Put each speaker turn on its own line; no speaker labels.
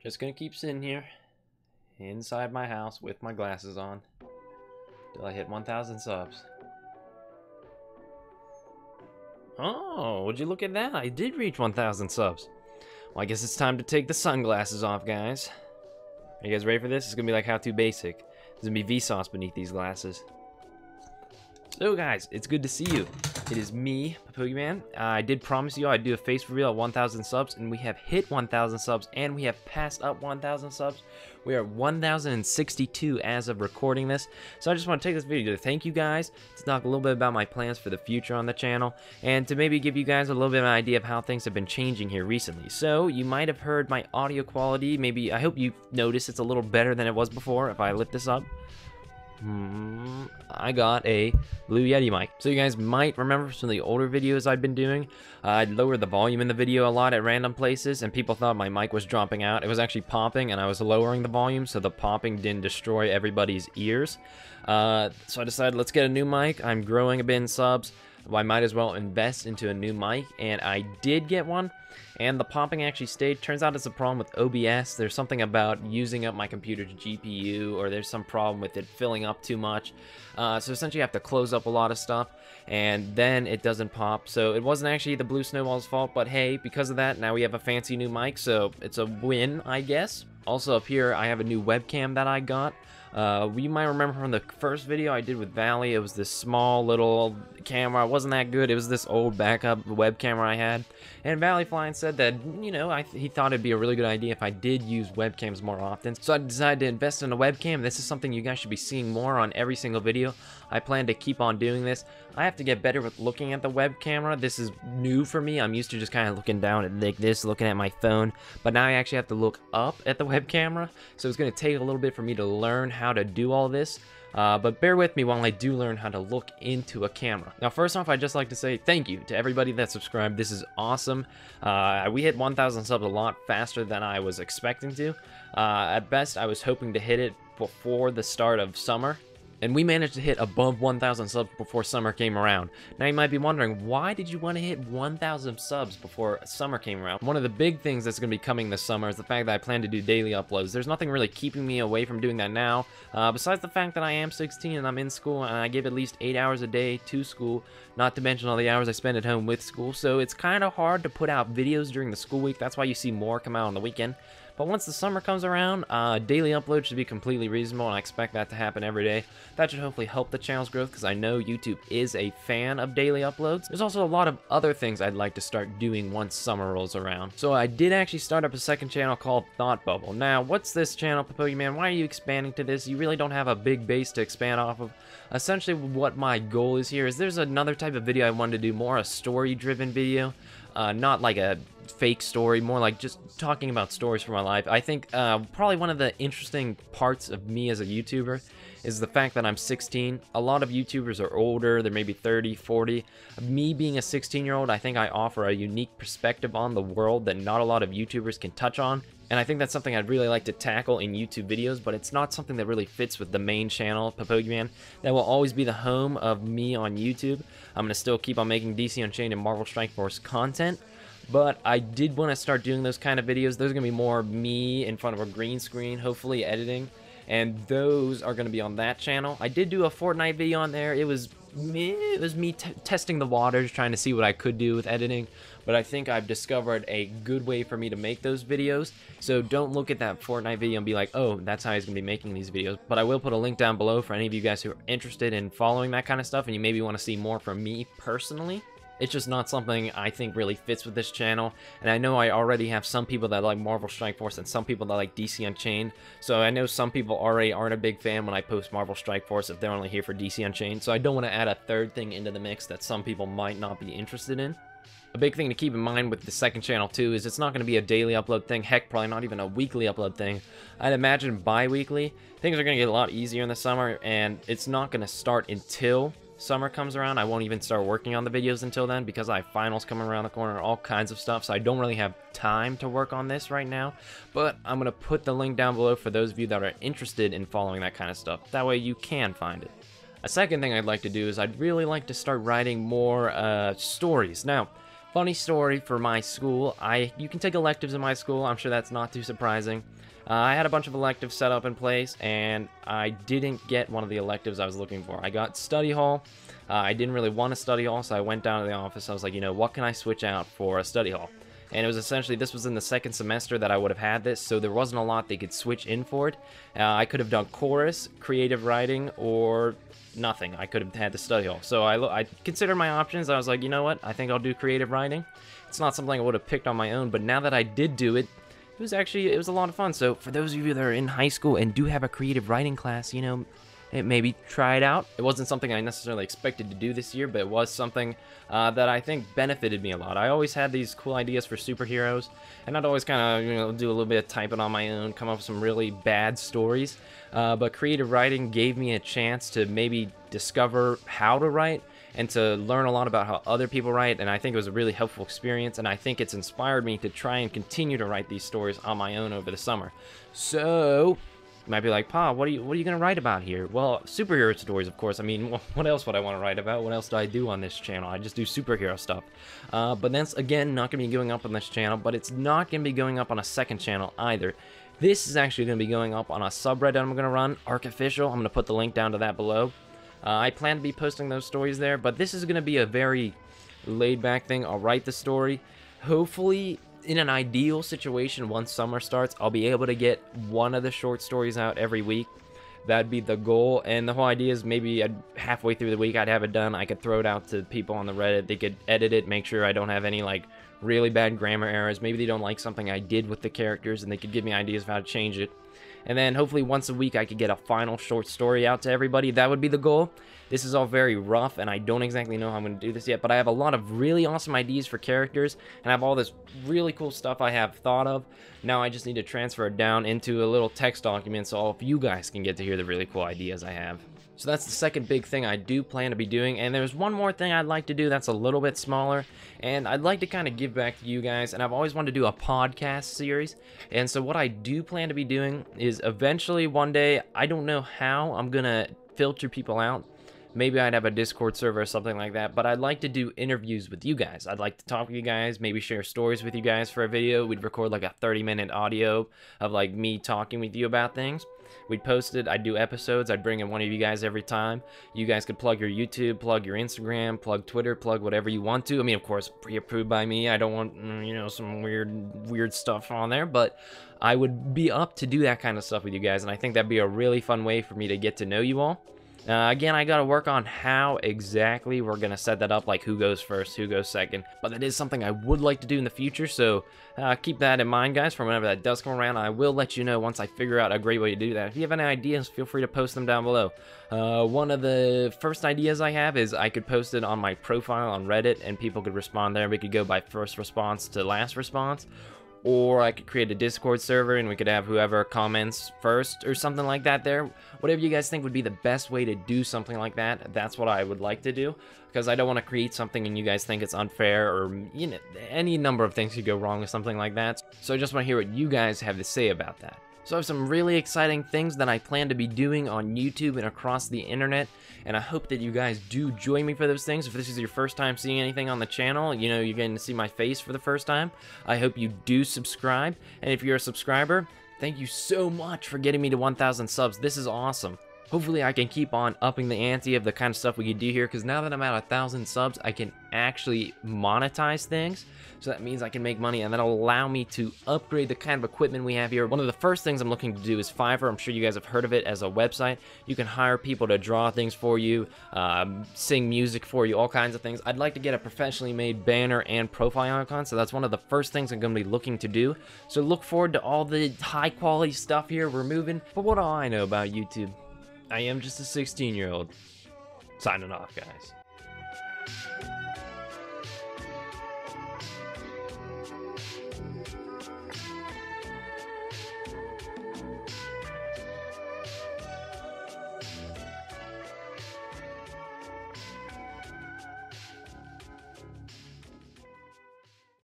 Just gonna keep sitting here inside my house with my glasses on till I hit 1,000 subs. Oh, would you look at that? I did reach 1,000 subs. Well, I guess it's time to take the sunglasses off, guys. Are you guys ready for this? It's gonna be like How To Basic. There's gonna be Vsauce beneath these glasses. So guys, it's good to see you. It is me, PaPokeman. I did promise you I'd do a face reveal at 1,000 subs, and we have hit 1,000 subs, and we have passed up 1,000 subs. We are 1,062 as of recording this. So I just want to take this video to thank you guys, to talk a little bit about my plans for the future on the channel, and to maybe give you guys a little bit of an idea of how things have been changing here recently. So you might have heard my audio quality. Maybe, I hope you notice it's a little better than it was before if I lift this up. I got a Blue Yeti mic. So you guys might remember some of the older videos I'd been doing. I'd lowered the volume in the video a lot at random places, and people thought my mic was dropping out. It was actually popping, and I was lowering the volume so the popping didn't destroy everybody's ears. So I decided, let's get a new mic. I'm growing a bit in subs. I might as well invest into a new mic, and I did get one, and the popping actually stayed. Turns out it's a problem with OBS. There's something about using up my computer's GPU, or there's some problem with it filling up too much. So essentially you have to close up a lot of stuff, and then it doesn't pop. So it wasn't actually the Blue Snowball's fault, but hey, because of that, now we have a fancy new mic, so it's a win, I guess. Also up here, I have a new webcam that I got. You might remember from the first video I did with Valley, it was this small little camera. It wasn't that good. It was this old backup web camera I had. And Valley Flying said that, you know, he thought it'd be a really good idea if I did use webcams more often. So I decided to invest in a webcam. This is something you guys should be seeing more on every single video. I plan to keep on doing this. I have to get better with looking at the web camera. This is new for me. I'm used to just kind of looking down at like this, looking at my phone. But now I actually have to look up at the web camera. So it's going to take a little bit for me to learn how to do all this. But bear with me while I do learn how to look into a camera. Now, first off, I'd just like to say thank you to everybody that subscribed. This is awesome. We hit 1,000 subs a lot faster than I was expecting to. At best, I was hoping to hit it before the start of summer, and we managed to hit above 1,000 subs before summer came around. Now you might be wondering, why did you want to hit 1,000 subs before summer came around? One of the big things that's going to be coming this summer is the fact that I plan to do daily uploads. There's nothing really keeping me away from doing that now, besides the fact that I am 16 and I'm in school, and I give at least 8 hours a day to school, not to mention all the hours I spend at home with school. So it's kind of hard to put out videos during the school week. That's why you see more come out on the weekend. But once the summer comes around, daily uploads should be completely reasonable, and I expect that to happen every day. That should hopefully help the channel's growth, because I know YouTube is a fan of daily uploads. There's also a lot of other things I'd like to start doing once summer rolls around. So I did actually start up a second channel called Thought Bubble. Now, what's this channel, PaPokeman? Why are you expanding to this? You really don't have a big base to expand off of. Essentially, what my goal is here is there's another type of video I wanted to do, more a story-driven video. Not like a fake story, more like just talking about stories from my life. I think probably one of the interesting parts of me as a YouTuber is the fact that I'm 16. A lot of YouTubers are older, they're maybe 30, 40. Me being a 16-year-old, I think I offer a unique perspective on the world that not a lot of YouTubers can touch on. And I think that's something I'd really like to tackle in YouTube videos, but it's not something that really fits with the main channel, PaPokeman. That will always be the home of me on YouTube. I'm going to still keep on making DC Unchained and Marvel Strike Force content, but I did want to start doing those kind of videos. Those are going to be more me in front of a green screen, hopefully editing, and those are going to be on that channel. I did do a Fortnite video on there. It was me testing the waters, trying to see what I could do with editing, but I think I've discovered a good way for me to make those videos. So don't look at that Fortnite video and be like, oh, that's how he's going to be making these videos. But I will put a link down below for any of you guys who are interested in following that kind of stuff, and you maybe want to see more from me personally. It's just not something I think really fits with this channel, and I know I already have some people that like Marvel Strike Force and some people that like DC Unchained, so I know some people already aren't a big fan when I post Marvel Strike Force if they're only here for DC Unchained, so I don't want to add a third thing into the mix that some people might not be interested in. A big thing to keep in mind with the second channel too is it's not going to be a daily upload thing, heck, probably not even a weekly upload thing. I'd imagine bi-weekly. Things are going to get a lot easier in the summer, and it's not going to start until summer comes around. I won't even start working on the videos until then because I have finals coming around the corner, all kinds of stuff, so I don't really have time to work on this right now. But I'm going to put the link down below for those of you that are interested in following that kind of stuff. That way you can find it. A second thing I'd like to do is I'd really like to start writing more stories. Now, Funny story for my school, you can take electives in my school, I'm sure that's not too surprising. I had a bunch of electives set up in place, and I didn't get one of the electives I was looking for. I got study hall. I didn't really want a study hall, so I went down to the office. I was like, you know, what can I switch out for a study hall? And it was essentially, this was in the second semester that I would have had this, so there wasn't a lot they could switch in for it. I could have done chorus, creative writing, or nothing. I could have had the study hall. So I considered my options. I was like, you know what? I think I'll do creative writing. It's not something I would have picked on my own, but now that I did do it, it was a lot of fun. So for those of you that are in high school and do have a creative writing class, you know, maybe try it out. It wasn't something I necessarily expected to do this year, but it was something that I think benefited me a lot. I always had these cool ideas for superheroes, and I'd always kind of, you know, do a little bit of typing on my own, come up with some really bad stories. But creative writing gave me a chance to maybe discover how to write and to learn a lot about how other people write, and I think it was a really helpful experience, and I think it's inspired me to try and continue to write these stories on my own over the summer. So you might be like, Pa, what are you gonna write about here? Well, superhero stories, of course. I mean, what else would I want to write about? What else do I do on this channel? I just do superhero stuff. But that's, again, not gonna be going up on this channel, but it's not gonna be going up on a second channel either. This is actually gonna be going up on a subreddit I'm gonna run, Arcofficial. I'm gonna put the link down to that below. I plan to be posting those stories there, but this is gonna be a very laid-back thing. I'll write the story. Hopefully, in an ideal situation, once summer starts, I'll be able to get one of the short stories out every week. That'd be the goal, and the whole idea is maybe halfway through the week I'd have it done. I could throw it out to people on the Reddit. They could edit it, make sure I don't have any like really bad grammar errors. Maybe they don't like something I did with the characters, and they could give me ideas of how to change it. And then hopefully once a week I could get a final short story out to everybody. That would be the goal. This is all very rough, and I don't exactly know how I'm going to do this yet, but I have a lot of really awesome ideas for characters, and I have all this really cool stuff I have thought of. Now I just need to transfer it down into a little text document so all of you guys can get to hear the really cool ideas I have. So that's the second big thing I do plan to be doing, and there's one more thing I'd like to do that's a little bit smaller, and I'd like to kind of give back to you guys, and I've always wanted to do a podcast series. And so what I do plan to be doing is eventually one day, I don't know how I'm gonna filter people out. Maybe I'd have a Discord server or something like that, but I'd like to do interviews with you guys. I'd like to talk with you guys, maybe share stories with you guys for a video. We'd record like a 30-minute audio of like me talking with you about things. We'd post it, I'd do episodes, I'd bring in one of you guys every time. You guys could plug your YouTube, plug your Instagram, plug Twitter, plug whatever you want to. I mean, of course, pre-approved by me. I don't want, you know, some weird stuff on there, but I would be up to do that kind of stuff with you guys, and I think that'd be a really fun way for me to get to know you all. Again, I gotta work on how exactly we're gonna set that up, like who goes first, who goes second, but that is something I would like to do in the future, so keep that in mind, guys, for whenever that does come around. I will let you know once I figure out a great way to do that. If you have any ideas, feel free to post them down below. One of the first ideas I have is I could post it on my profile on Reddit, and people could respond there. We could go by first response to last response. Or I could create a Discord server and we could have whoever comments first or something like that there. Whatever you guys think would be the best way to do something like that, that's what I would like to do. Because I don't want to create something and you guys think it's unfair, or, you know, any number of things could go wrong with something like that. So I just want to hear what you guys have to say about that. So I have some really exciting things that I plan to be doing on YouTube and across the internet, and I hope that you guys do join me for those things. If this is your first time seeing anything on the channel, you know, you're getting to see my face for the first time, I hope you do subscribe. And if you're a subscriber, thank you so much for getting me to 1,000 subs. This is awesome. Hopefully I can keep on upping the ante of the kind of stuff we can do here, because now that I'm at 1,000 subs, I can actually monetize things. So that means I can make money, and that'll allow me to upgrade the kind of equipment we have here. One of the first things I'm looking to do is Fiverr. I'm sure you guys have heard of it as a website. You can hire people to draw things for you, sing music for you, all kinds of things. I'd like to get a professionally made banner and profile icon, so that's one of the first things I'm going to be looking to do. So look forward to all the high quality stuff here we're moving. But what do I know about YouTube? I am just a 16-year-old. Signing off, guys.